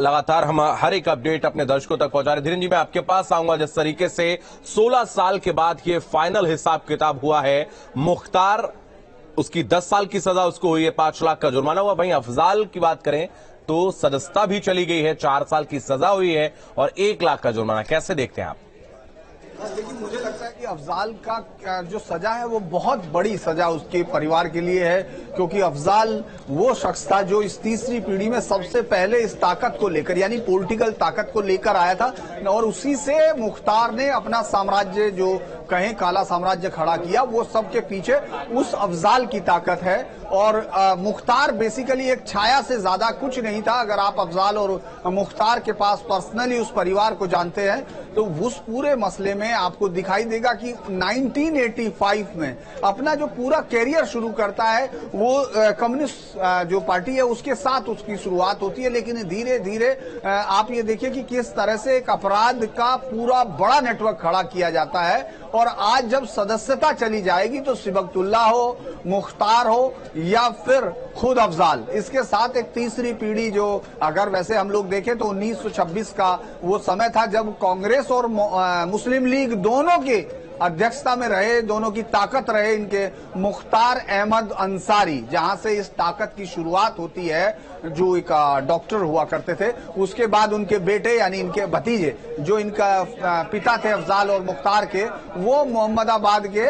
लगातार हम हर एक अपडेट अपने दर्शकों तक पहुंचा रहे। धीरेन्द्र जी, मैं आपके पास आऊंगा। जिस तरीके से 16 साल के बाद ये फाइनल हिसाब किताब हुआ है, मुख्तार उसकी 10 साल की सजा उसको हुई है, 5 लाख का जुर्माना हुआ। वहीं अफजाल की बात करें तो सदस्यता भी चली गई है, 4 साल की सजा हुई है और 1 लाख का जुर्माना। कैसे देखते हैं आप? देखिए, मुझे लगता है कि अफजाल का जो सजा है वो बहुत बड़ी सजा उसके परिवार के लिए है, क्योंकि अफजाल वो शख्स था जो इस तीसरी पीढ़ी में सबसे पहले इस ताकत को लेकर, यानी पॉलिटिकल ताकत को लेकर आया था और उसी से मुख्तार ने अपना साम्राज्य, जो कहें काला साम्राज्य, खड़ा किया। वो सबके पीछे उस अफजाल की ताकत है। और मुख्तार बेसिकली एक छाया से ज्यादा कुछ नहीं था। अगर आप अफजाल और मुख्तार के पास पर्सनली उस परिवार को जानते हैं तो उस पूरे मसले में आपको दिखाई देगा कि 1985 में अपना जो पूरा कैरियर शुरू करता है वो कम्युनिस्ट जो पार्टी है उसके साथ उसकी शुरुआत होती है, लेकिन धीरे धीरे आप ये देखिए कि किस तरह से एक अपराध का पूरा बड़ा नेटवर्क खड़ा किया जाता है। और आज जब सदस्यता चली जाएगी तो सिबगतुल्लाह हो, मुख्तार हो या फिर खुद अफजाल, इसके साथ एक तीसरी पीढ़ी, जो अगर वैसे हम लोग देखें तो 1926 का वो समय था जब कांग्रेस और मुस्लिम लीग दोनों की अध्यक्षता में रहे, दोनों की ताकत रहे इनके, मुख्तार अहमद अंसारी, जहां से इस ताकत की शुरुआत होती है, जो एक डॉक्टर हुआ करते थे। उसके बाद उनके बेटे यानी इनके भतीजे, जो इनका पिता थे अफजाल और मुख्तार के, वो मोहम्मदाबाद के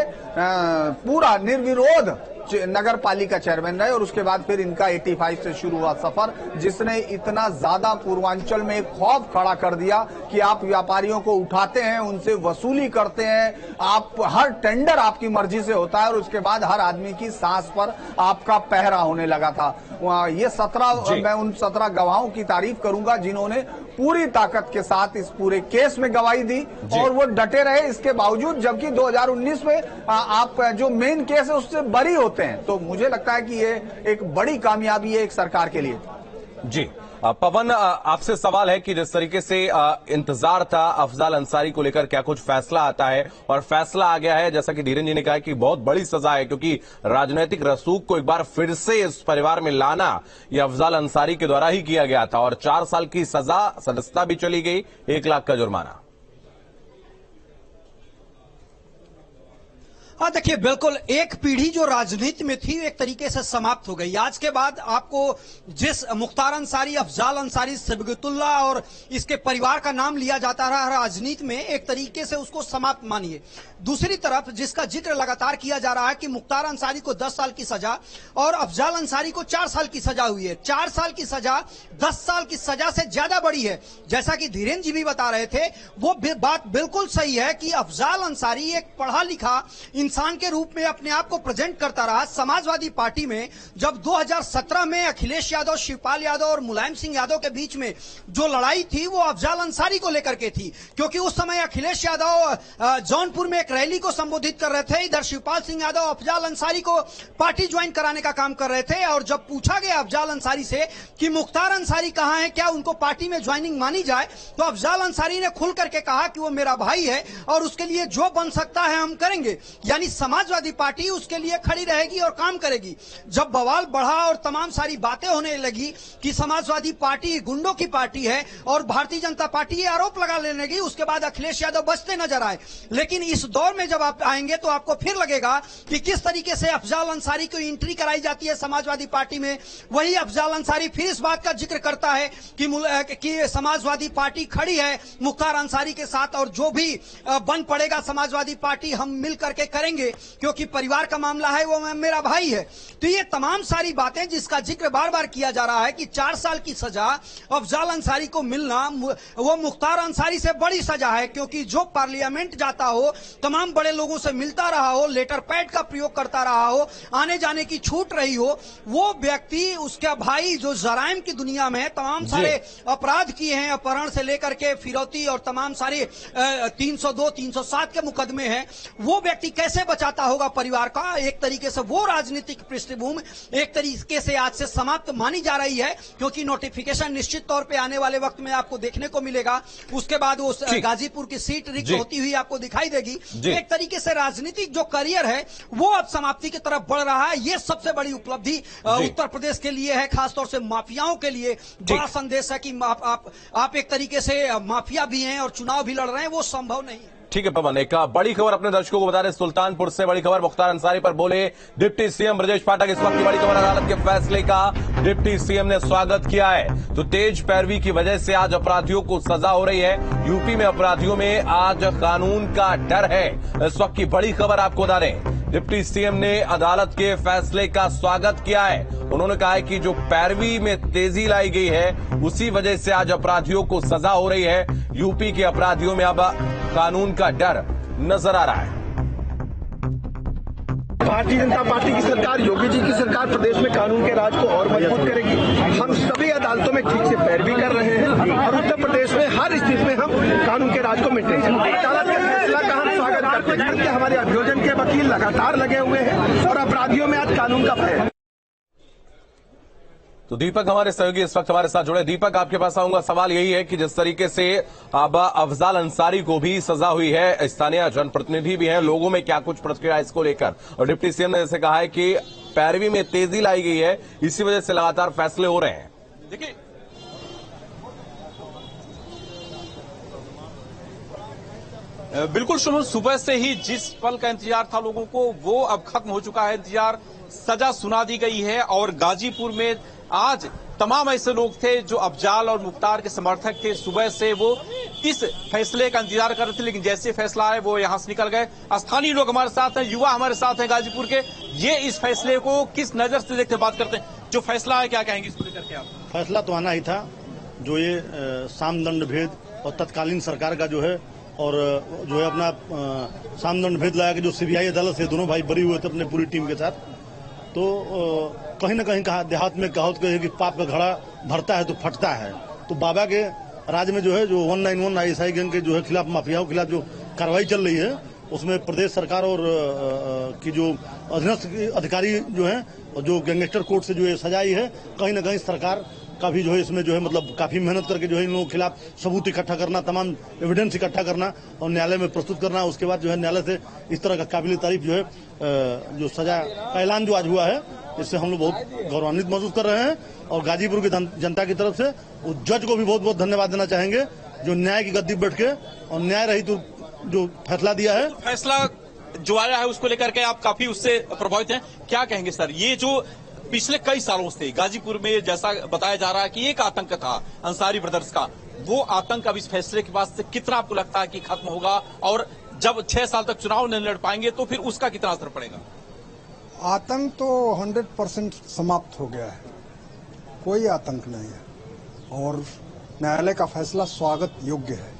पूरा निर्विरोध नगर पालिका चेयरमैन रहे। और उसके बाद फिर इनका 85 से शुरू हुआ सफर, जिसने इतना ज्यादा पूर्वांचल में एक खौफ खड़ा कर दिया कि आप व्यापारियों को उठाते हैं, उनसे वसूली करते हैं, आप हर टेंडर आपकी मर्जी से होता है और उसके बाद हर आदमी की सांस पर आपका पहरा होने लगा था। ये 17 मैं उन 17 गवाहों की तारीफ करूंगा जिन्होंने पूरी ताकत के साथ इस पूरे केस में गवाही दी और वो डटे रहे इसके बावजूद, जबकि 2019 में आप जो मेन केस है उससे बरी होते हैं। तो मुझे लगता है कि ये एक बड़ी कामयाबी है एक सरकार के लिए। जी पवन, आपसे सवाल है कि जिस तरीके से इंतजार था अफजाल अंसारी को लेकर, क्या कुछ फैसला आता है? और फैसला आ गया है, जैसा कि धीरेन्द्र जी ने कहा कि बहुत बड़ी सजा है, क्योंकि राजनीतिक रसूख को एक बार फिर से इस परिवार में लाना यह अफजाल अंसारी के द्वारा ही किया गया था। और 4 साल की सजा, सदस्यता भी चली गई, 1 लाख का जुर्माना। हाँ, देखिए, बिल्कुल एक पीढ़ी जो राजनीति में थी एक तरीके से समाप्त हो गई। आज के बाद आपको जिस मुख्तार अंसारी, अफजाल अंसारी, सिबगतुल्लाह और इसके परिवार का नाम लिया जाता रहा राजनीति में, एक तरीके से उसको समाप्त मानिए। दूसरी तरफ जिसका जिक्र लगातार किया जा रहा है कि मुख्तार अंसारी को 10 साल की सजा और अफजाल अंसारी को 4 साल की सजा हुई है। 4 साल की सजा 10 साल की सजा से ज्यादा बड़ी है। जैसा कि धीरेन्द्र जी भी बता रहे थे, वो बात बिल्कुल सही है कि अफजाल अंसारी एक पढ़ा लिखा इंसान के रूप में अपने आप को प्रेजेंट करता रहा। समाजवादी पार्टी में जब 2017 में अखिलेश यादव, शिवपाल यादव और मुलायम सिंह यादव के बीच में जो लड़ाई थी वो अफजाल अंसारी को लेकर के थी, क्योंकि उस समय अखिलेश यादव जौनपुर में एक रैली को संबोधित कर रहे थे, इधर शिवपाल सिंह यादव अफजाल अंसारी को पार्टी ज्वाइन कराने का काम कर रहे थे। और जब पूछा गया अफजाल अंसारी से कि मुख्तार अंसारी कहां है, क्या उनको पार्टी में ज्वाइनिंग मानी जाए, तो अफजाल अंसारी ने खुल करके कहा कि वो मेरा भाई है और उसके लिए जो बन सकता है हम करेंगे। यानी समाजवादी पार्टी उसके लिए खड़ी रहेगी और काम करेगी। जब बवाल बढ़ा और तमाम सारी बातें होने लगी कि समाजवादी पार्टी गुंडों की पार्टी है और भारतीय जनता पार्टी ये आरोप लगा लेने लगी, उसके बाद अखिलेश यादव बचते नजर आए। लेकिन इस दौर में जब आप आएंगे तो आपको फिर लगेगा कि किस तरीके से अफजाल अंसारी को एंट्री कराई जाती है समाजवादी पार्टी में। वही अफजाल अंसारी फिर इस बात का जिक्र करता है कि समाजवादी पार्टी खड़ी है मुख्तार अंसारी के साथ और जो भी बन पड़ेगा समाजवादी पार्टी हम मिल करके करेंगे, क्योंकि परिवार का मामला है, वो मेरा भाई है। तो ये तमाम सारी बातें जिसका जिक्र बार बार किया जा रहा है कि 4 साल की सजा अफजाल अंसारी को मिलना वो मुख्तार अंसारी से बड़ी सजा है, क्योंकि जो पार्लियामेंट जाता हो, तमाम बड़े लोगों से मिलता रहा हो, लेटर पैड का प्रयोग करता रहा हो, आने जाने की छूट रही हो, वो व्यक्ति, उसका भाई जो जराइम की दुनिया में तमाम सारे अपराध किए हैं, अपहरण से लेकर के फिरौती और तमाम सारे 302, 307 के मुकदमे हैं, वो व्यक्ति कैसे कैसे बचाता होगा परिवार का। एक तरीके से वो राजनीतिक पृष्ठभूमि एक तरीके से आज से समाप्त मानी जा रही है, क्योंकि नोटिफिकेशन निश्चित तौर पे आने वाले वक्त में आपको देखने को मिलेगा। उसके बाद वो गाजीपुर की सीट रिक्त होती हुई आपको दिखाई देगी। एक तरीके से राजनीतिक जो करियर है वो अब समाप्ति की तरफ बढ़ रहा है। ये सबसे बड़ी उपलब्धि उत्तर प्रदेश के लिए है, खासतौर से माफियाओं के लिए बड़ा संदेश है कि आप एक तरीके से माफिया भी हैं और चुनाव भी लड़ रहे हैं, वो संभव नहीं है। ठीक है पवन, एक बड़ी खबर अपने दर्शकों को बता रहे सुल्तानपुर से बड़ी खबर। मुख्तार अंसारी पर बोले डिप्टी सीएम ब्रजेश पाठक। इस वक्त की बड़ी खबर, अदालत के फैसले का डिप्टी सीएम ने स्वागत किया है। तो तेज पैरवी की वजह से आज अपराधियों को सजा हो रही है। यूपी में अपराधियों में आज कानून का डर है। इस वक्त की बड़ी खबर आपको बता रहे हैं, डिप्टी सीएम ने अदालत के फैसले का स्वागत किया है। उन्होंने कहा है कि जो पैरवी में तेजी लाई गई है उसी वजह से आज अपराधियों को सजा हो रही है। यूपी के अपराधियों में अब कानून का डर नजर आ रहा है। भारतीय जनता पार्टी की सरकार, योगी जी की सरकार प्रदेश में कानून के राज को और मजबूत करेगी। हम सभी अदालतों में ठीक से पैरवी कर रहे हैं और उत्तर प्रदेश में हर स्थिति में हम कानून के राज को मेंटेन करेंगे। अदालत के फैसला का हम स्वागत करते हैं कि हमारे अभियोजन के वकील लगातार लगे हुए हैं और अपराधियों में आज कानून का भय है। तो दीपक हमारे सहयोगी इस वक्त हमारे साथ जुड़े। दीपक, आपके पास आऊंगा। सवाल यही है कि जिस तरीके से अब अफजाल अंसारी को भी सजा हुई है, स्थानीय जनप्रतिनिधि भी हैं, लोगों में क्या कुछ प्रतिक्रिया इसको लेकर, और डिप्टी सीएम ने जैसे कहा है कि पैरवी में तेजी लाई गई है, इसी वजह से लगातार फैसले हो रहे हैं। देखिए, बिल्कुल शुभम, सुबह से ही जिस पल का इंतजार था लोगों को वो अब खत्म हो चुका है इंतजार। सजा सुना दी गई है और गाजीपुर में आज तमाम ऐसे लोग थे जो अफजाल और मुख्तार के समर्थक थे। सुबह से वो इस फैसले का इंतजार कर रहे थे, लेकिन जैसे फैसला आया वो यहां से निकल गए। स्थानीय लोग हमारे साथ हैं, युवा हमारे साथ हैं गाजीपुर के। ये इस फैसले को किस नजर से देखते बात करते हैं, जो फैसला है क्या कहेंगे इसको लेकर के आप? फैसला तो आना ही था। जो ये सामदंड भेद और तत्कालीन सरकार का जो है, और जो है अपना सामदंड भेद लाया कि जो सीबीआई अदालत से दोनों भाई बरी हुए थे अपने पूरी टीम के साथ। तो कहीं न कहीं कहा देहात में कहावत कही कि पाप का घड़ा भरता है तो फटता है। तो बाबा के राज में जो है जो 191 आईएसआई गैंग के जो है खिलाफ, माफियाओं के खिलाफ जो कार्रवाई चल रही है, उसमें प्रदेश सरकार और की जो अधीनस्थ अधिकारी जो है, जो गैंगस्टर कोर्ट से जो है सजाई है, कहीं न कहीं सरकार का भी जो है इसमें जो है मतलब काफी मेहनत करके जो है इन लोगों के खिलाफ सबूत इकट्ठा करना, तमाम एविडेंस इकट्ठा करना और न्यायालय में प्रस्तुत करना। उसके बाद जो है न्यायालय से इस तरह का काबिल तारीफ जो है जो सजा का ऐलान जो आज हुआ है, इससे हम लोग बहुत गौरवान्वित महसूस कर रहे हैं। और गाजीपुर की जनता की तरफ से उस जज को भी बहुत बहुत धन्यवाद देना चाहेंगे जो न्याय की गद्दी बैठ के और न्याय रहित जो फैसला दिया है। फैसला जो आया है उसको लेकर के आप काफी उससे प्रभावित हैं, क्या कहेंगे सर? ये जो पिछले कई सालों से गाजीपुर में जैसा बताया जा रहा है कि एक आतंक था अंसारी ब्रदर्स का, वो आतंक अब इस फैसले के बाद से कितना आपको लगता है कि खत्म होगा, और जब 6 साल तक चुनाव नहीं लड़ पाएंगे तो फिर उसका कितना असर पड़ेगा? आतंक तो 100% समाप्त हो गया है, कोई आतंक नहीं है और न्यायालय का फैसला स्वागत योग्य है।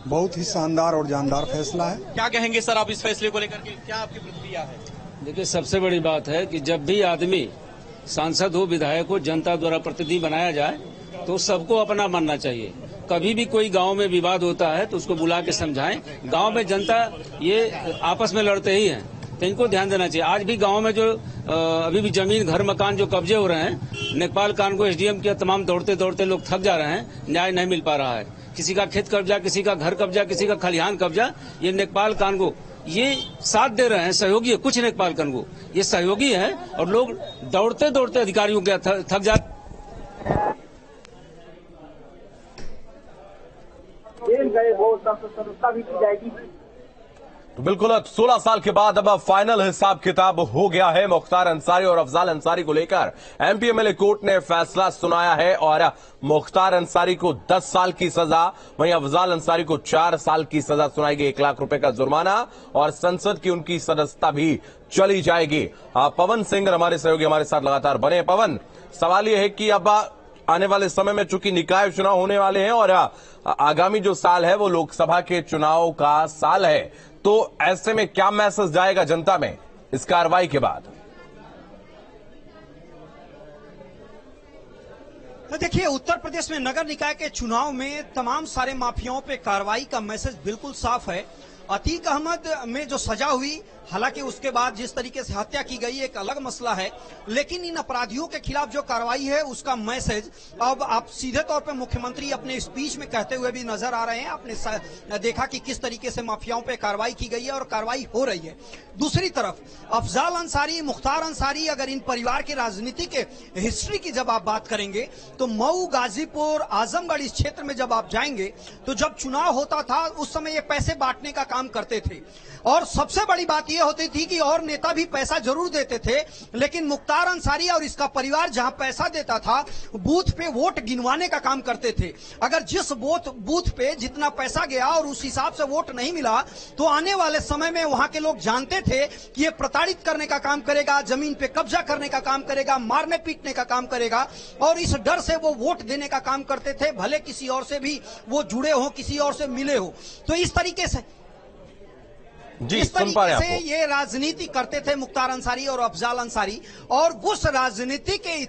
बहुत ही शानदार और जानदार फैसला है। क्या कहेंगे सर आप इस फैसले को लेकर के, क्या आपकी प्रतिक्रिया है? देखिए, सबसे बड़ी बात है कि जब भी आदमी सांसद हो, विधायक हो, जनता द्वारा प्रतिनिधि बनाया जाए तो सबको अपना मानना चाहिए। कभी भी कोई गांव में विवाद होता है तो उसको बुला के समझाएं। गांव में जनता ये आपस में लड़ते ही हैं, तो इनको ध्यान देना चाहिए। आज भी गांव में जो अभी भी जमीन, घर, मकान जो कब्जे हो रहे हैं, नेकपाल कान को एसडीएम के तमाम दौड़ते दौड़ते लोग थक जा रहे हैं, न्याय नहीं मिल पा रहा है। किसी का खेत कब्जा, किसी का घर कब्जा, किसी का खलिहान कब्जा, ये नेकपाल कान को ये साथ दे रहे हैं, सहयोगी है। कुछ नेकपाल कान को ये सहयोगी है और लोग दौड़ते दौड़ते अधिकारियों के थक जाते। तो बिल्कुल 16 साल के बाद अब फाइनल हिसाब किताब हो गया है मुख्तार अंसारी और अफजाल अंसारी को लेकर। एमपीएमएलए कोर्ट ने फैसला सुनाया है और मुख्तार अंसारी को 10 साल की सजा, वहीं अफजाल अंसारी को 4 साल की सजा सुनाई गई। 1 लाख रुपए का जुर्माना और संसद की उनकी सदस्यता भी चली जाएगी। पवन सिंह हमारे सहयोगी हमारे साथ लगातार बने। पवन, सवाल यह है कि अब आने वाले समय में चूंकि निकाय चुनाव होने वाले हैं और आगामी जो साल है वो लोकसभा के चुनाव का साल है, तो ऐसे में क्या मैसेज जाएगा जनता में इस कार्रवाई के बाद? देखिए, उत्तर प्रदेश में नगर निकाय के चुनाव में तमाम सारे माफियाओं पे कार्रवाई का मैसेज बिल्कुल साफ है। अतीक अहमद में जो सजा हुई हालांकि उसके बाद जिस तरीके से हत्या की गई एक अलग मसला है, लेकिन इन अपराधियों के खिलाफ जो कार्रवाई है उसका मैसेज अब आप सीधे तौर पे मुख्यमंत्री अपने स्पीच में कहते हुए भी नजर आ रहे हैं। आपने देखा कि किस तरीके से माफियाओं पे कार्रवाई की गई है और कार्रवाई हो रही है। दूसरी तरफ अफजाल अंसारी, मुख्तार अंसारी, अगर इन परिवार की राजनीति के हिस्ट्री की जब आप बात करेंगे तो मऊ, गाजीपुर, आजमगढ़ इस क्षेत्र में जब आप जाएंगे तो जब चुनाव होता था उस समय ये पैसे बांटने का काम करते थे। और सबसे बड़ी बात यह होती थी कि और नेता भी पैसा जरूर देते थे, लेकिन मुख्तार अंसारी और इसका परिवार जहां पैसा देता था बूथ पे वोट गिनवाने का काम करते थे। अगर जिस बूथ पे जितना पैसा गया और उस हिसाब से वोट नहीं मिला तो आने वाले समय में वहां के लोग जानते थे कि ये प्रताड़ित करने का काम करेगा, जमीन पे कब्जा करने का काम करेगा, मारने पीटने का काम करेगा, और इस डर से वो वोट देने का काम करते थे, भले किसी और से भी वो जुड़े हो, किसी और से मिले हो। तो इस तरीके से ये राजनीति करते थे मुख्तार अंसारी और अफजाल अंसारी, और उस राजनीति के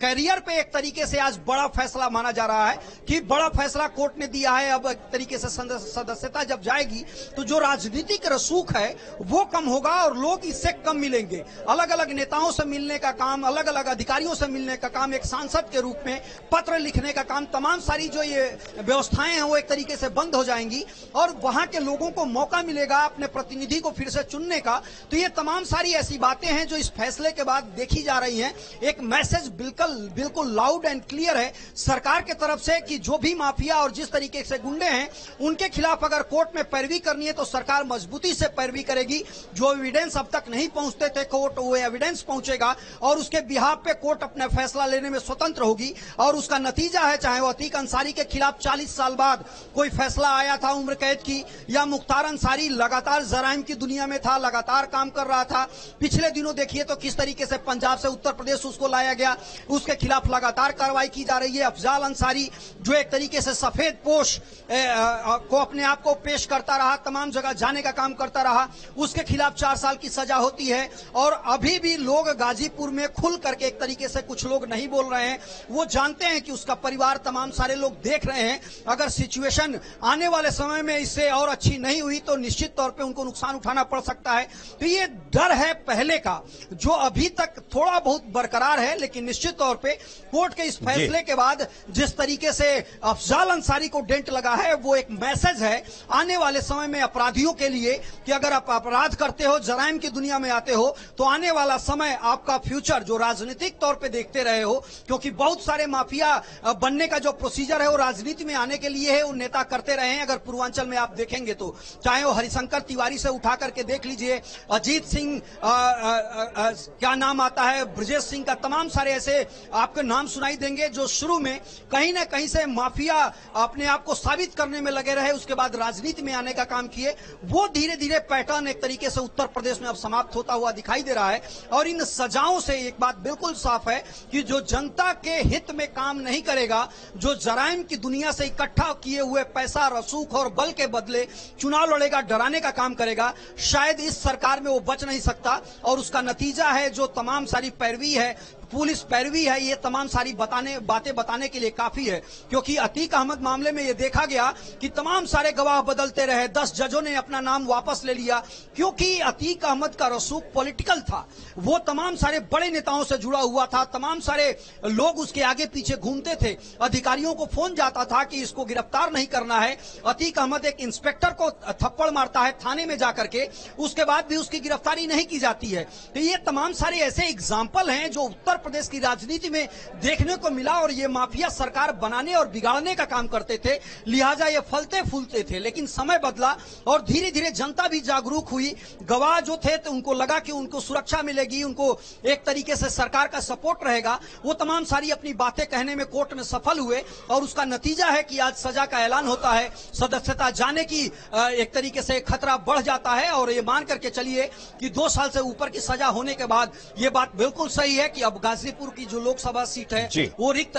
करियर पे एक तरीके से आज बड़ा फैसला माना जा रहा है कि बड़ा फैसला कोर्ट ने दिया है। अब एक तरीके से सदस्यता जब जाएगी तो जो राजनीतिक रसूख है वो कम होगा और लोग इससे कम मिलेंगे। अलग अलग नेताओं से मिलने का काम, अलग अलग अधिकारियों से मिलने का काम, एक सांसद के रूप में पत्र लिखने का काम, तमाम सारी जो ये व्यवस्थाएं हैं वो एक तरीके से बंद हो जाएंगी और वहां के लोगों को मौका मिलेगा अपने प्रतिनिधि को फिर से चुनने का। तो ये तमाम सारी ऐसी बातें हैं जो इस फैसले के बाद देखी जा रही हैं। एक मैसेज बिल्कुल लाउड एंड क्लियर है सरकार की तरफ से कि जो भी माफिया और जिस तरीके से गुंडे हैं उनके खिलाफ अगर कोर्ट में पैरवी करनी है तो सरकार मजबूती से पैरवी करेगी। जो एविडेंस अब तक नहीं पहुंचते थे कोर्ट, वो एविडेंस पहुंचेगा और उसके बिहाफ पे कोर्ट अपना फैसला लेने में स्वतंत्र होगी। और उसका नतीजा है, चाहे वो अतीक अंसारी के खिलाफ 40 साल बाद कोई फैसला आया था उम्र कैद की, या मुख्तार अंसारी लगातार जराइम की दुनिया में था, लगातार काम कर रहा था। पिछले दिनों देखिए तो किस तरीके से पंजाब से उत्तर प्रदेश उसको लाया गया, उसके खिलाफ लगातार कार्रवाई की जा रही है। अफजाल अंसारी जो एक तरीके से सफेद पोश को अपने आप को पेश करता रहा, तमाम जगह जाने का काम करता रहा, उसके खिलाफ 4 साल की सजा होती है। और अभी भी लोग गाजीपुर में खुल करके एक तरीके से कुछ लोग नहीं बोल रहे हैं, वो जानते हैं कि उसका परिवार, तमाम सारे लोग देख रहे हैं। अगर सिचुएशन आने वाले समय में इससे और अच्छी नहीं हुई तो निश्चित तौर पे उनको नुकसान उठाना पड़ सकता है। तो ये डर है पहले का जो अभी तक थोड़ा बहुत बरकरार है, लेकिन निश्चित तौर पे कोर्ट के इस फैसले के बाद जिस तरीके से अफजाल अंसारी को डेंट लगा है वो एक मैसेज है आने वाले समय में अपराधियों के लिए कि अगर आप अपराध करते हो, जराइम की दुनिया में आते हो तो आने वाला समय आपका फ्यूचर जो राजनीतिक तौर पे देखते रहे हो, क्योंकि बहुत सारे माफिया बनने का जो प्रोसीजर है वो राजनीति में आने के लिए है, वो नेता करते रहे हैं। अगर पूर्वांचल में आप देखेंगे तो चाहे वो हरिशंकर तिवारी से उठा करके देख लीजिए, अजीत सिंह क्या नाम आता है, ब्रजेश सिंह का, तमाम सारे ऐसे आपके नाम सुनाई देंगे जो शुरू में कहीं ना कहीं से माफिया अपने आप को साबित करने में लगे रहे, उसके बाद राजनीति में आने का काम किए। वो धीरे धीरे पैटर्न एक तरीके से उत्तर प्रदेश में अब समाप्त होता हुआ दिखाई दे रहा है। और इन सजाओं से एक बात बिल्कुल साफ है कि जो जनता के हित में काम नहीं करेगा, जो जराइम की दुनिया से इकट्ठा किए हुए पैसा, रसूख और बल के बदले चुनाव लड़ेगा, डराने का काम करेगा, शायद इस सरकार में वो बच नहीं सकता। और उसका नतीजा है जो तमाम सारी पैरवी है, पुलिस पैरवी है, ये तमाम सारी बातें बताने के लिए काफी है। क्योंकि अतीक अहमद मामले में ये देखा गया कि तमाम सारे गवाह बदलते रहे, 10 जजों ने अपना नाम वापस ले लिया, क्योंकि अतीक अहमद का रसूख पॉलिटिकल था, वो तमाम सारे बड़े नेताओं से जुड़ा हुआ था, तमाम सारे लोग उसके आगे पीछे घूमते थे, अधिकारियों को फोन जाता था कि इसको गिरफ्तार नहीं करना है। अतीक अहमद एक इंस्पेक्टर को थप्पड़ मारता है थाने में जाकर के, उसके बाद भी उसकी गिरफ्तारी नहीं की जाती है। तो ये तमाम सारे ऐसे एग्जाम्पल हैं जो उत्तर प्रदेश की राजनीति में देखने को मिला। और ये माफिया सरकार बनाने और बिगाड़ने का काम करते थे, लिहाजा ये फलते फूलते थे। लेकिन समय बदला और धीरे धीरे जनता भी जागरूक हुई। गवाह जो थे तो उनको लगा कि उनको सुरक्षा मिलेगी, उनको एक तरीके से सरकार का सपोर्ट रहेगा, वो तमाम सारी अपनी बातें कहने में कोर्ट में सफल हुए। और उसका नतीजा है कि आज सजा का ऐलान होता है, सदस्यता जाने की एक तरीके से खतरा बढ़ जाता है। और ये मान करके चलिए कि 2 साल से ऊपर की सजा होने के बाद ये बात बिल्कुल सही है कि अब गाजीपुर की जो लोकसभा सीट है वो रिक्त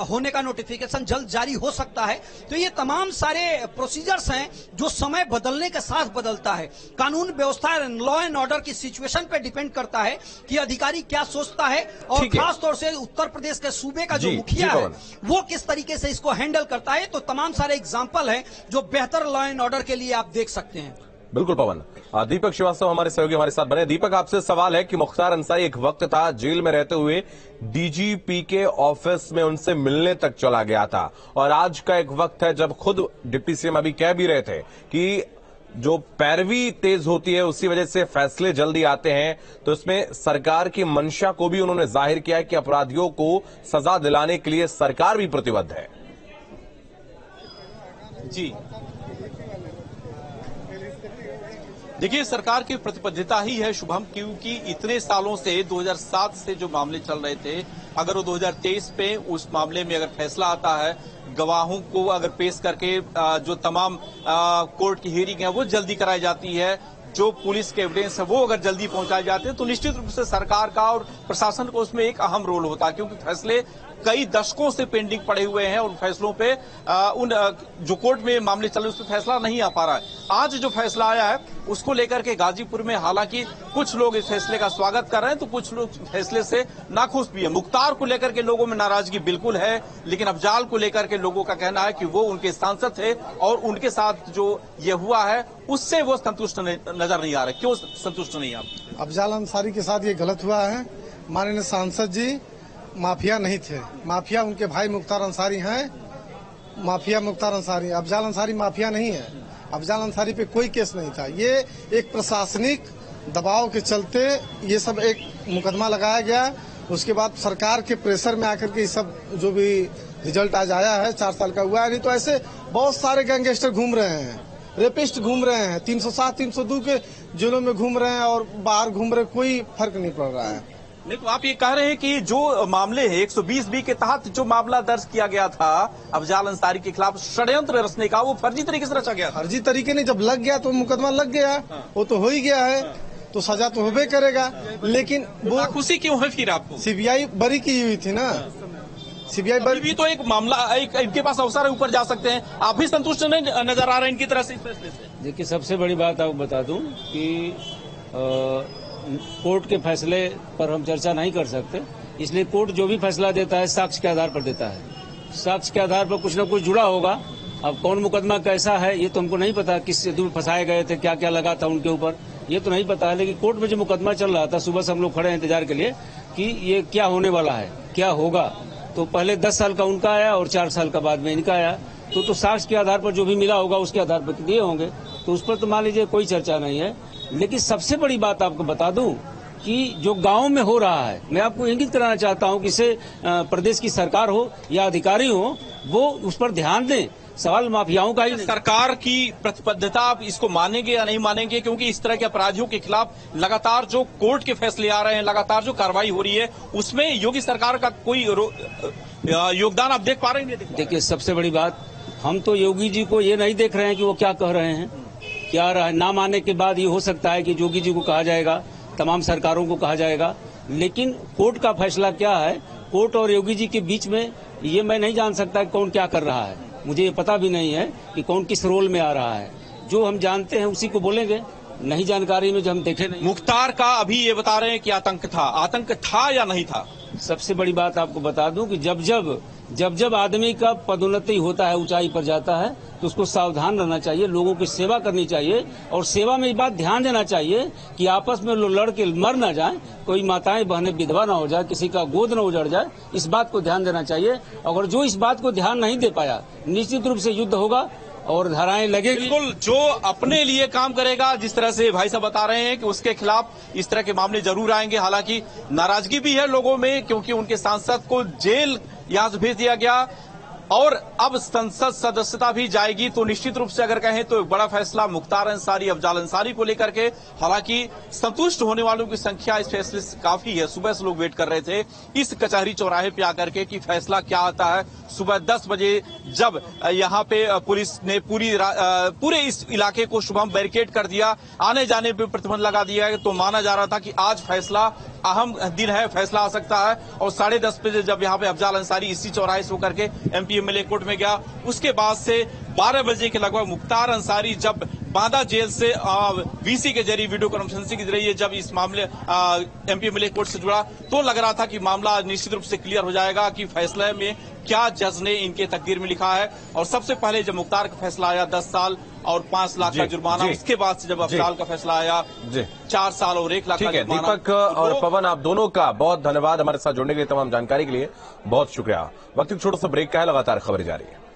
होने का नोटिफिकेशन जल्द जारी हो सकता है। तो ये तमाम सारे प्रोसीजर्स हैं जो समय बदलने के साथ बदलता है। कानून व्यवस्था, लॉ एंड ऑर्डर की सिचुएशन पे डिपेंड करता है कि अधिकारी क्या सोचता है और खास तौर से उत्तर प्रदेश के सूबे का जो मुखिया है वो किस तरीके से इसको हैंडल करता है। तो तमाम सारे एग्जाम्पल हैं जो बेहतर लॉ एंड ऑर्डर के लिए आप देख सकते हैं। बिल्कुल पवन। दीपक श्रीवास्तव हमारे सहयोगी हमारे साथ बने। दीपक, आपसे सवाल है कि मुख्तार अंसारी एक वक्त था जेल में रहते हुए डीजीपी के ऑफिस में उनसे मिलने तक चला गया था, और आज का एक वक्त है जब खुद डिप्टी सीएम अभी कह भी रहे थे कि जो पैरवी तेज होती है उसी वजह से फैसले जल्दी आते हैं। तो इसमें सरकार की मंशा को भी उन्होंने जाहिर किया है कि अपराधियों को सजा दिलाने के लिए सरकार भी प्रतिबद्ध है। जी देखिए, सरकार की प्रतिबद्धता ही है शुभम, क्योंकि इतने सालों से 2007 से जो मामले चल रहे थे, अगर वो 2023 पे उस मामले में अगर फैसला आता है, गवाहों को अगर पेश करके जो तमाम कोर्ट की हियरिंग है वो जल्दी कराई जाती है, जो पुलिस के एविडेंस है वो अगर जल्दी पहुंचाए जाते हैं, तो निश्चित रूप से सरकार का और प्रशासन को उसमें एक अहम रोल होता है, क्योंकि फैसले कई दशकों से पेंडिंग पड़े हुए हैं और फैसलों पे उन जो कोर्ट में मामले चल रहे उस पर फैसला नहीं आ पा रहा है। आज जो फैसला आया है उसको लेकर के गाजीपुर में हालांकि कुछ लोग इस फैसले का स्वागत कर रहे हैं, तो कुछ लोग फैसले से नाखुश भी है। मुख्तार को लेकर के लोगों में नाराजगी बिल्कुल है, लेकिन अफजाल को लेकर के लोगों का कहना है कि वो उनके सांसद थे और उनके साथ जो ये हुआ है उससे वो संतुष्ट नजर नहीं आ रहे। क्यों संतुष्ट नहीं आप? अफजाल अंसारी के साथ ये गलत हुआ है। माननीय सांसद जी माफिया नहीं थे, माफिया उनके भाई मुख्तार अंसारी हैं। माफिया मुख्तार अंसारी, अफजाल अंसारी माफिया नहीं है। अफजाल अंसारी पे कोई केस नहीं था। ये एक प्रशासनिक दबाव के चलते ये सब एक मुकदमा लगाया गया। उसके बाद सरकार के प्रेशर में आकर के ये सब जो भी रिजल्ट आज आया है 4 साल का हुआ है। नहीं तो ऐसे बहुत सारे गैंगस्टर घूम रहे हैं, रेपिस्ट घूम रहे हैं, 307 302 के जेलों में घूम रहे हैं और बाहर घूम रहे, कोई फर्क नहीं पड़ रहा है। नहीं तो आप ये कह रहे हैं कि जो मामले हैं 120B के तहत जो मामला दर्ज किया गया था अफजाल अंसारी के खिलाफ षड्यंत्र रचने का, वो फर्जी तरीके से रचा गया। फर्जी तरीके नहीं, जब लग गया तो मुकदमा लग गया, वो तो हो ही गया है, तो सजा तो होबे करेगा। लेकिन वो खुशी क्यों है फिर आपको? सीबीआई बरी की हुई थी ना, सीबीआई बरी भी तो एक मामला इनके पास अवसर है, ऊपर जा सकते हैं। आप भी संतुष्ट नहीं नजर आ रहे हैं इनकी तरफ से इस फैसले से? देखिए, सबसे बड़ी बात आपको बता दूं कि कोर्ट के फैसले पर हम चर्चा नहीं कर सकते, इसलिए कोर्ट जो भी फैसला देता है साक्ष्य के आधार पर देता है। साक्ष्य के आधार पर कुछ न कुछ जुड़ा होगा। अब कौन मुकदमा कैसा है ये तो हमको नहीं पता, किस दूर फंसाए गए थे, क्या क्या लगा था उनके ऊपर, ये तो नहीं पता है। लेकिन कोर्ट में जो मुकदमा चल रहा था, सुबह से हम लोग खड़े हैं इंतजार के लिए कि ये क्या होने वाला है, क्या होगा। तो पहले 10 साल का उनका आया और 4 साल का बाद में इनका आया, तो साक्ष्य के आधार पर जो भी मिला होगा उसके आधार पर दिए होंगे, तो उस पर तो मान लीजिए कोई चर्चा नहीं है। लेकिन सबसे बड़ी बात आपको बता दूं कि जो गांव में हो रहा है, मैं आपको इंगित कराना चाहता हूं कि इसे प्रदेश की सरकार हो या अधिकारी हो, वो उस पर ध्यान दें। सवाल माफियाओं का ही नहीं। सरकार की प्रतिबद्धता आप इसको मानेंगे या नहीं मानेंगे? क्योंकि इस तरह के अपराधियों के खिलाफ लगातार जो कोर्ट के फैसले आ रहे हैं, लगातार जो कार्रवाई हो रही है, उसमें योगी सरकार का कोई योगदान आप देख पा रहे हैं? देखिए, सबसे बड़ी बात, हम तो योगी जी को ये नहीं देख रहे हैं कि वो क्या कह रहे हैं, क्या रहा है। ना मानने के बाद ये हो सकता है कि योगी जी को कहा जाएगा, तमाम सरकारों को कहा जाएगा, लेकिन कोर्ट का फैसला क्या है, कोर्ट और योगी जी के बीच में ये मैं नहीं जान सकता कि कौन क्या कर रहा है। मुझे ये पता भी नहीं है कि कौन किस रोल में आ रहा है। जो हम जानते हैं उसी को बोलेंगे, नहीं जानकारी में जो हम देखे नहीं। मुख्तार का अभी ये बता रहे हैं कि आतंक था, आतंक था या नहीं था? सबसे बड़ी बात आपको बता दूं कि जब जब आदमी का पदोन्नति होता है, ऊंचाई पर जाता है, तो उसको सावधान रहना चाहिए, लोगों की सेवा करनी चाहिए, और सेवा में ये बात ध्यान देना चाहिए कि आपस में लोग लड़ के मर ना जाए, कोई माताएं बहनें विधवा ना हो जाए, किसी का गोद न उजड़ जाए, इस बात को ध्यान देना चाहिए। अगर जो इस बात को ध्यान नहीं दे पाया, निश्चित रूप से युद्ध होगा और धाराएं लगेगी। बिल्कुल, जो अपने लिए काम करेगा, जिस तरह से भाई साहब बता रहे हैं कि उसके खिलाफ इस तरह के मामले जरूर आएंगे। हालांकि नाराजगी भी है लोगों में, क्योंकि उनके सांसद को जेल यहां से भेज दिया गया और अब संसद सदस्यता भी जाएगी। तो निश्चित रूप से अगर कहें तो एक बड़ा फैसला मुख्तार अंसारी, अफजाल अंसारी को लेकर के। हालांकि संतुष्ट होने वालों की संख्या इस फैसले से काफी है। सुबह से लोग वेट कर रहे थे इस कचहरी चौराहे पे आकर के कि फैसला क्या आता है। सुबह 10 बजे जब यहाँ पे पुलिस ने पूरे इस इलाके को शुभम बैरिकेड कर दिया, आने जाने पे प्रतिबंध लगा दिया है, तो माना जा रहा था कि आज फैसला अहम दिन है, फैसला आ सकता है। और 10:30 बजे जब यहाँ पे अफजाल अंसारी इसी चौराहे से होकर के MP MLA कोर्ट में गया, उसके बाद से 12 बजे के लगभग मुख्तार अंसारी जब बांदा जेल से VC के जरिए वीडियो कॉन्फ्रेंसिंग के जरिए जब इस मामले MP MLA कोर्ट से जुड़ा, तो लग रहा था कि मामला निश्चित रूप से क्लियर हो जाएगा कि फैसले में क्या जज ने इनके तकदीर में लिखा है। और सबसे पहले जब मुख्तार का फैसला आया 10 साल और 5 लाख का जुर्माना, उसके बाद से जब अफजाल का फैसला आया 4 साल और 1 लाख का जुर्माना। दीपक और पवन, आप दोनों का बहुत धन्यवाद हमारे साथ जुड़ने के लिए, तमाम जानकारी के लिए बहुत शुक्रिया। वक्त एक छोटा सा ब्रेक का है, लगातार खबरें जारी है।